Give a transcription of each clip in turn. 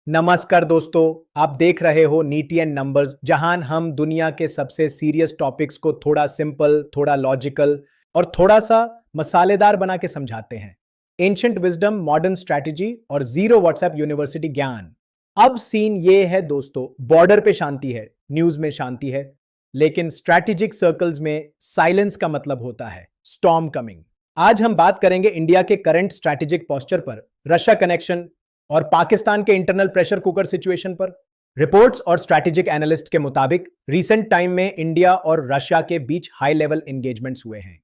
नमस्कार दोस्तों, आप देख रहे हो नीति एंड नंबर्स, जहां हम दुनिया के सबसे सीरियस टॉपिक्स को थोड़ा सिंपल, थोड़ा लॉजिकल और थोड़ा सा मसालेदार बना के समझाते हैं। एंशिएंट विजडम, मॉडर्न स्ट्रैटेजी और जीरो व्हाट्सएप यूनिवर्सिटी ज्ञान। अब सीन ये है दोस्तों, बॉर्डर पे शांति है, न्यूज में शांति है, लेकिन स्ट्रैटेजिक सर्कल्स में साइलेंस का मतलब होता है स्टॉर्म कमिंग। आज हम बात करेंगे इंडिया के करंट स्ट्रैटेजिक पोस्चर पर, रशिया कनेक्शन और पाकिस्तान के इंटरनल प्रेशर कुकर सिचुएशन पर। रिपोर्ट्स और स्ट्रैटेजिक एनालिस्ट के मुताबिक रिसेंट टाइम में इंडिया और रशिया के बीच हाई लेवल एंगेजमेंट्स हुए हैं।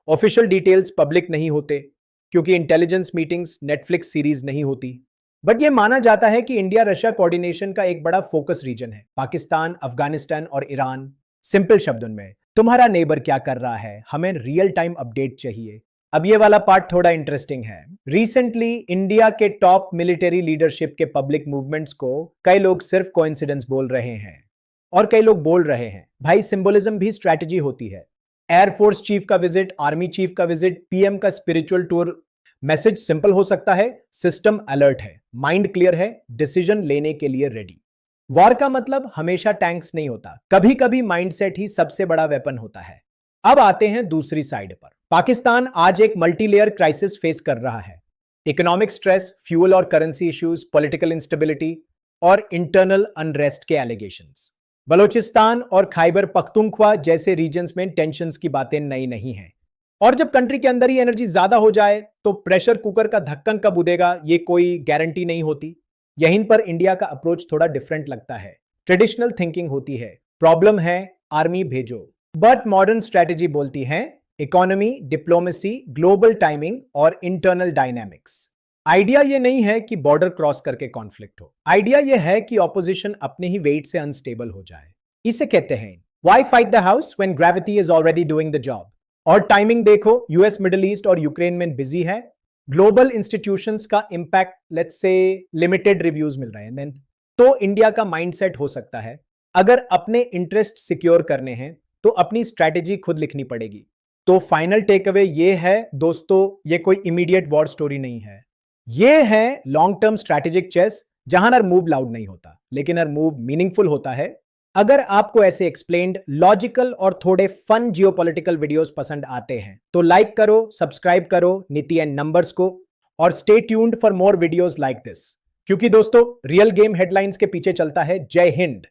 ऑफिशियल डिटेल्स पब्लिक नहीं होते क्योंकि इंटेलिजेंस मीटिंग्स नेटफ्लिक्स सीरीज नहीं होती, बट यह माना जाता है कि इंडिया रशिया कोऑर्डिनेशन का एक बड़ा फोकस रीजन है। पाकिस्तान, अफगानिस्तान और ईरान। सिंपल शब्दों में, तुम्हारा नेबर क्या कर रहा है, हमें रियल टाइम अपडेट चाहिए। अब ये वाला पार्ट थोड़ा इंटरेस्टिंग है। रिसेंटली इंडिया के टॉप मिलिट्री लीडरशिप के पब्लिक मूवमेंट्स को कई लोग सिर्फ कोइंसिडेंस बोल रहे हैं और कई लोग बोल रहे हैं भाई सिंबोलिज्म भी स्ट्रैटेजी होती है। एयरफोर्स चीफ का विजिट, आर्मी चीफ का विजिट, पीएम का स्पिरिचुअल टूर। मैसेज सिंपल हो सकता है, सिस्टम अलर्ट है, माइंड क्लियर है, डिसीजन लेने के लिए रेडी। वॉर का मतलब हमेशा टैंक्स नहीं होता, कभी कभी माइंडसेट ही सबसे बड़ा वेपन होता है। अब आते हैं दूसरी साइड पर। पाकिस्तान आज एक मल्टीलेयर क्राइसिस फेस कर रहा है। इकोनॉमिक स्ट्रेस, फ्यूल और करेंसी इश्यूज, पॉलिटिकल इंस्टेबिलिटी और इंटरनल अनरेस्ट के एलिगेशंस। बलूचिस्तान और खैबर पख्तूनख्वा जैसे रीजन्स में टेंशंस की बातें नई नहीं हैं। और जब कंट्री के अंदर ही एनर्जी ज्यादा हो जाए तो प्रेशर कुकर का ढक्कन कब उदेगा ये कोई गारंटी नहीं होती। यहीं पर इंडिया का अप्रोच थोड़ा डिफरेंट लगता है। ट्रेडिशनल थिंकिंग होती है, प्रॉब्लम है, आर्मी भेजो। बट मॉडर्न स्ट्रैटेजी बोलती है इकोनॉमी, डिप्लोमेसी, ग्लोबल टाइमिंग और इंटरनल डायनामिक्स। आइडिया ये नहीं है कि बॉर्डर क्रॉस करके कॉन्फ्लिक्ट हो, आइडिया ये है कि ऑपोजिशन अपने ही वेट से अनस्टेबल हो जाए। इसे कहते हैं why fight the house when gravity is already doing the job. और टाइमिंग देखो, यूएस, मिडिल ईस्ट और यूक्रेन में बिजी है। ग्लोबल इंस्टीट्यूशंस का impact, let's say limited reviews मिल रहे हैं। देन तो इंडिया का माइंडसेट हो सकता है, अगर अपने इंटरेस्ट सिक्योर करने हैं तो अपनी स्ट्रैटेजी खुद लिखनी पड़ेगी। तो फाइनल टेक अवे ये है दोस्तों, ये कोई इमीडिएट वॉर स्टोरी नहीं है, ये है लॉन्ग टर्म स्ट्रैटेजिक चेस, जहां हर मूव लाउड नहीं होता लेकिन हर मूव मीनिंगफुल होता है। अगर आपको ऐसे एक्सप्लेन्ड, लॉजिकल और थोड़े फन जियोपॉलिटिकल वीडियोस पसंद आते हैं तो लाइक करो, सब्सक्राइब करो नीति एंड नंबर्स को, और stay tuned for more videos like this. क्योंकि दोस्तों रियल गेम हेडलाइंस के पीछे चलता है। जय हिंद।